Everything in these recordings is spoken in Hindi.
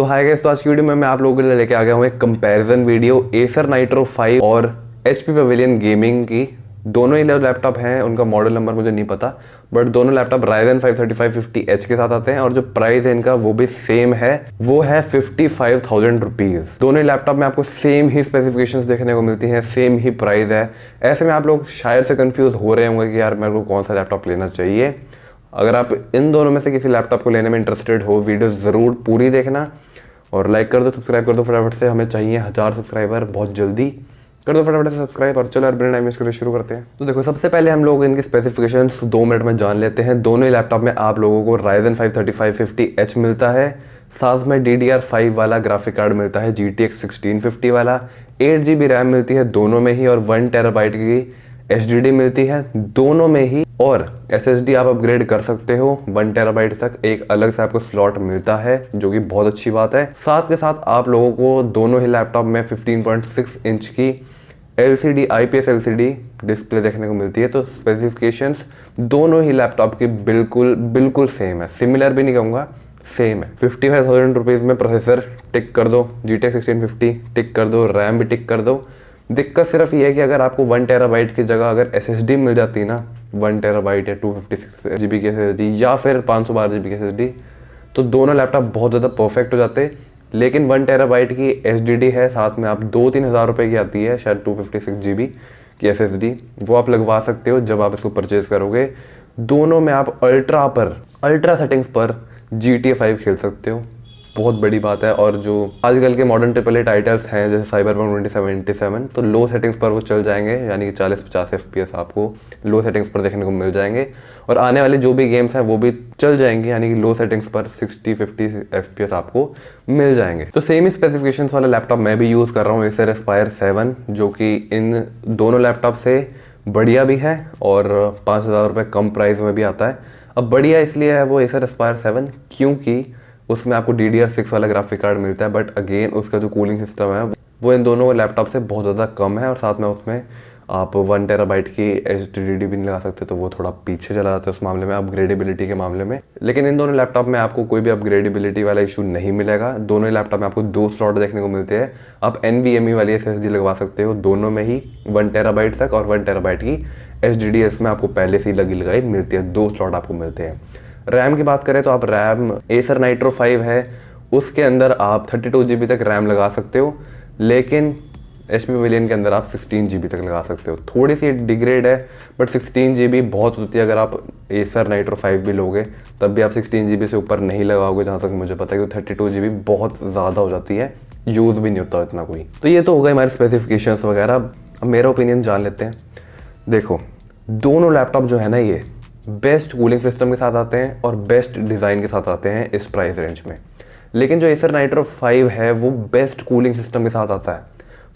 तो हाय गाइस, तो आज की वीडियो में मैं आप लोगों के लिए लेके आ गया हूँ एक कंपैरिजन वीडियो एसर नाइट्रो 5 और HP पवेलियन गेमिंग की। दोनों ही लैपटॉप हैं, उनका मॉडल नंबर मुझे नहीं पता, बट दोनों लैपटॉप Ryzen 5 3550H के साथ आते हैं और जो प्राइस है इनका वो भी सेम है, वो है 55,000 रुपीज़। दोनों ही लैपटॉप में आपको सेम ही स्पेसिफिकेशंस देखने को मिलती हैं, सेम ही प्राइस है। ऐसे में आप लोग शायद से कंफ्यूज हो रहे होंगे कि यार मेरे को कौन सा लैपटॉप लेना चाहिए। अगर आप इन दोनों में से किसी लैपटॉप को लेने में इंटरेस्टेड हो, वीडियो ज़रूर पूरी देखना और लाइक कर दो, सब्सक्राइब कर दो फटाफट से। हमें चाहिए 1000 सब्सक्राइबर बहुत जल्दी। कर दो फटाफट से सब्सक्राइब और चलो यार बिना टाइम वेस्ट करके शुरू करते हैं। तो देखो, सबसे पहले हम लोग इनके स्पेसिफिकेशंस 2 मिनट में जान लेते हैं। दोनों ही लैपटॉप में आप लोगों को Ryzen 5 3550H मिलता है, साथ में DDR5 वाला ग्राफिक कार्ड मिलता है, GTX 1650 वाला, 8GB रैम मिलती है दोनों में ही, और 1 टेराबाइट की HDD मिलती है दोनों में ही, और SSD आप अपग्रेड कर सकते हो 1 टेराबाइट तक, एक अलग से आपको स्लॉट मिलता है जो कि बहुत अच्छी बात है। साथ के साथ आप लोगों को दोनों ही लैपटॉप में 15.6 इंच की LCD IPS LCD डिस्प्ले देखने को मिलती है। तो स्पेसिफिकेशंस दोनों ही लैपटॉप की बिल्कुल सेम है, सिमिलर भी नहीं कहूँगा, सेम है। 55,000 रुपीज़ में प्रोसेसर टिक कर दो, GTX 1650 टिक कर दो, रैम भी टिक कर दो। दिक्कत सिर्फ ये है कि अगर आपको 1 टेराबाइट की जगह अगर SSD मिल जाती ना, 1 टेराबाइट या 256 GB की SSD या फिर 512 GB की SSD, तो दोनों लैपटॉप बहुत ज़्यादा परफेक्ट हो जाते। लेकिन 1 टेराबाइट की HDD है, साथ में आप 2-3 हज़ार रुपये की आती है शायद 256 GB की SSD, वो आप लगवा सकते हो जब आप इसको परचेज करोगे। दोनों में आप अल्ट्रा सेटिंग्स पर GTA 5 खेल सकते हो, बहुत बड़ी बात है। और जो आजकल के मॉडर्न AAA टाइटल्स हैं जैसे साइबरपंक 2077, तो लो सेटिंग्स पर वो चल जाएंगे, यानी कि 40-50 FPS आपको लो सेटिंग्स पर देखने को मिल जाएंगे। और आने वाले जो भी गेम्स हैं वो भी चल जाएंगे, यानी कि लो सेटिंग्स पर 60-50 FPS आपको मिल जाएंगे। तो सेम ही स्पेसिफिकेशंस वाला लैपटॉप मैं भी यूज़ कर रहा हूँ, Acer Aspire 7, जो कि इन दोनों लैपटॉप से बढ़िया भी है और 5,000 रुपये कम प्राइस में भी आता है। अब बढ़िया इसलिए है वो Acer Aspire 7 क्योंकि उसमें आपको DDR6 वाला ग्राफिक कार्ड मिलता है, बट अगेन उसका जो कूलिंग सिस्टम है वो इन दोनों लैपटॉप से बहुत ज़्यादा कम है, और साथ में उसमें आप 1 टेराबाइट की HDD भी नहीं लगा सकते, तो वो थोड़ा पीछे चला जाता है उस मामले में, अपग्रेडेबिलिटी के मामले में। लेकिन इन दोनों लैपटॉप में आपको कोई भी अपग्रेडेबिलिटी वाला इशू नहीं मिलेगा। दोनों ही लैपटॉप में आपको 2 स्लॉट देखने को मिलते हैं। आप NVMe वाली SSD लगवा सकते हो दोनों में ही, 1 टेराबाइट तक, और 1 टेराबाइट की HDD इसमें आपको पहले से ही लगाई मिलती है, 2 स्लॉट आपको मिलते हैं। रैम की बात करें तो आप रैम एसर नाइट्रो 5 है, उसके अंदर आप 32 GB तक रैम लगा सकते हो, लेकिन HP पवेलियन के अंदर आप 16 GB तक लगा सकते हो। थोड़ी सी डिग्रेड है, बट 16 GB बहुत होती है। अगर आप एसर नाइट्रो 5 भी लोगे तब भी आप 16 GB से ऊपर नहीं लगाओगे, जहाँ तक मुझे पता है, कि 32 GB बहुत ज़्यादा हो जाती है, यूज़ भी नहीं होता इतना कोई। तो ये तो हो गए हमारे स्पेसिफिकेशंस वगैरह। अब मेरा ओपिनियन जान लेते हैं। देखो, दोनों लैपटॉप जो है ना, ये बेस्ट कूलिंग सिस्टम के साथ आते हैं और बेस्ट डिज़ाइन के साथ आते हैं इस प्राइस रेंज में। लेकिन जो एसर नाइट्रो 5 है वो बेस्ट कूलिंग सिस्टम के साथ आता है।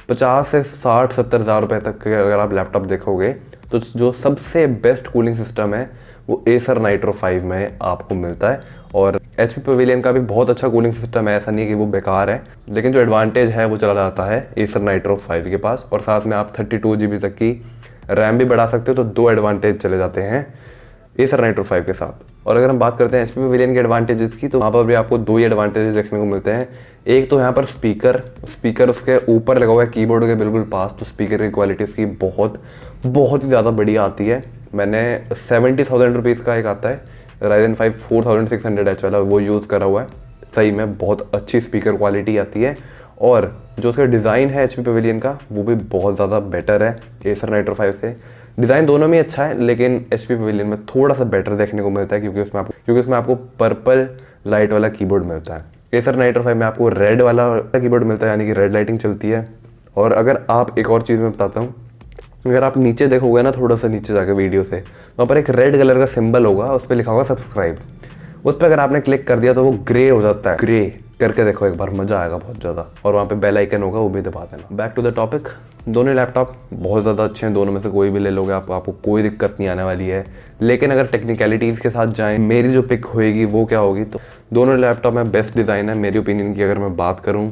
50 से 60-70 हज़ार रुपये तक के अगर आप लैपटॉप देखोगे तो जो सबसे बेस्ट कूलिंग सिस्टम है वो एसर नाइट्रो 5 में आपको मिलता है। और HP पवेलियन का भी बहुत अच्छा कूलिंग सिस्टम है, ऐसा नहीं है कि वो बेकार है, लेकिन जो एडवांटेज है वो चला जाता है एसर नाइट्रो 5 के पास। और साथ में आप 32 GB तक की रैम भी बढ़ा सकते हो, तो 2 एडवांटेज चले जाते हैं एसर नाइट्रो 5 के साथ। और अगर हम बात करते हैं HP पवेलियन के एडवांटेजेस की, तो वहाँ पर भी आपको 2 ही एडवांटेजेस देखने को मिलते हैं। एक तो यहाँ पर स्पीकर उसके ऊपर लगा हुआ है कीबोर्ड के बिल्कुल पास, तो स्पीकर की क्वालिटी उसकी बहुत ही ज़्यादा बढ़िया आती है। मैंने 70,000 रुपीज़ का एक आता है Ryzen 5 4600H वाला, वो यूज़ करा हुआ है। सही में बहुत अच्छी स्पीकर क्वालिटी आती है, और जो उसका डिज़ाइन है HP पवेलियन का वो भी बहुत ज़्यादा बेटर है एसर नाइट्रो 5 से। डिज़ाइन दोनों में अच्छा है, लेकिन HP पवेलियन में थोड़ा सा बेटर देखने को मिलता है, क्योंकि उसमें आपको पर्पल लाइट वाला कीबोर्ड मिलता है। एसर नाइट्रो 5 में आपको रेड वाला कीबोर्ड मिलता है, यानी कि रेड लाइटिंग चलती है। और अगर आप एक और चीज़ मैं बताता हूँ, अगर आप नीचे देखोगे ना, थोड़ा सा नीचे जाकर वीडियो से, वहाँ पर एक रेड कलर का सिंबल होगा, उस पर लिखा होगा सब्सक्राइब। उस पर अगर आपने क्लिक कर दिया तो वो ग्रे हो जाता है। ग्रे करके देखो एक बार, मज़ा आएगा बहुत ज़्यादा। और वहाँ पे बेल आइकन होगा, वो भी दबा देना। बैक टू द टॉपिक, दोनों लैपटॉप बहुत ज़्यादा अच्छे हैं, दोनों में से कोई भी ले लोगे आपको कोई दिक्कत नहीं आने वाली है। लेकिन अगर टेक्निकलिटीज़ के साथ जाएँ, मेरी जो पिक होएगी वो क्या होगी, तो दोनों लैपटॉप में बेस्ट डिज़ाइन है मेरी ओपिनियन की। अगर मैं बात करूँ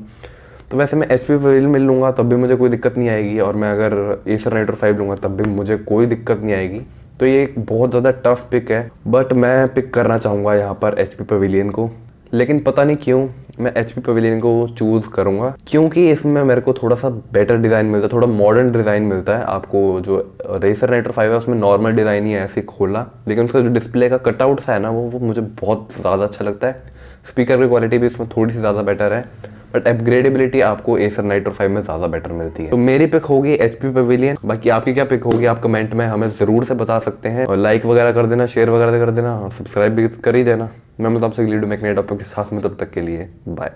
तो वैसे मैं HP पवेलियन मिल लूँगा तब भी मुझे कोई दिक्कत नहीं आएगी, और मैं अगर एसर नाइट्रो 5 लूँगा तब भी मुझे कोई दिक्कत नहीं आएगी। तो ये एक बहुत ज़्यादा टफ पिक है, बट मैं पिक करना चाहूँगा यहाँ पर HP पवेलियन को। लेकिन पता नहीं क्यों मैं HP पवेलियन को चूज़ करूँगा, क्योंकि इसमें मेरे को थोड़ा सा बेटर डिज़ाइन मिलता है, थोड़ा मॉडर्न डिज़ाइन मिलता है। आपको जो रेसर नाइट्रो 5 है उसमें नॉर्मल डिज़ाइन ही है ऐसे खोला, लेकिन उसका जो डिस्प्ले का कटआउट सा है ना वो मुझे बहुत ज़्यादा अच्छा लगता है। स्पीकर की क्वालिटी भी इसमें थोड़ी सी ज़्यादा बेटर है, बट अपग्रेडेबिलिटी आपको एसर नाइट्रो 5 में ज़्यादा बेटर मिलती है। तो मेरी पिक होगी HP पवेलियन। बाकी आपकी क्या पिक होगी आप कमेंट में हमें ज़रूर से बता सकते हैं, और लाइक वगैरह कर देना, शेयर वगैरह कर देना, सब्सक्राइब भी कर ही देना। मैं मतलब आपसे वीडियो में एक नए टॉपिक के साथ में, तब तक के लिए बाय।